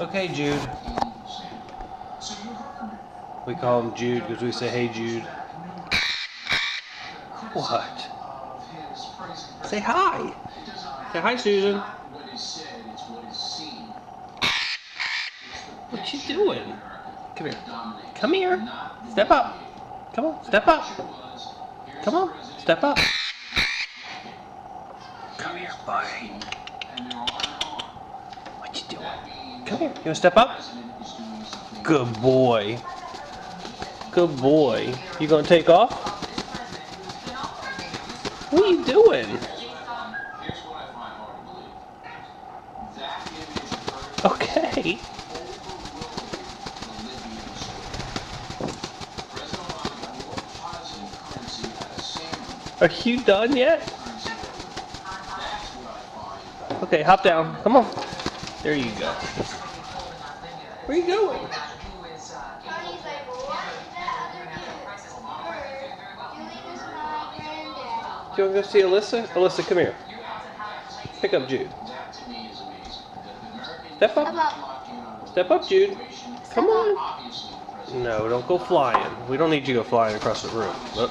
Okay, Jude. We call him Jude because we say, "Hey, Jude." What? Say hi. Say hi, Susan. What you doing? Come here. Come here. Step up. Come on. Step up. Come on. Step up. Come here, buddy. What you doing? Come here. You wanna step up? Good boy. Good boy. You gonna take off? What are you doing? Okay. Are you done yet? Okay, hop down. Come on. There you go. Where are you going? Do you want to go see Alyssa? Alyssa, come here. Pick up Jude. Step up. Step up, Jude. Come on. No, don't go flying. We don't need you to go flying across the room. Look.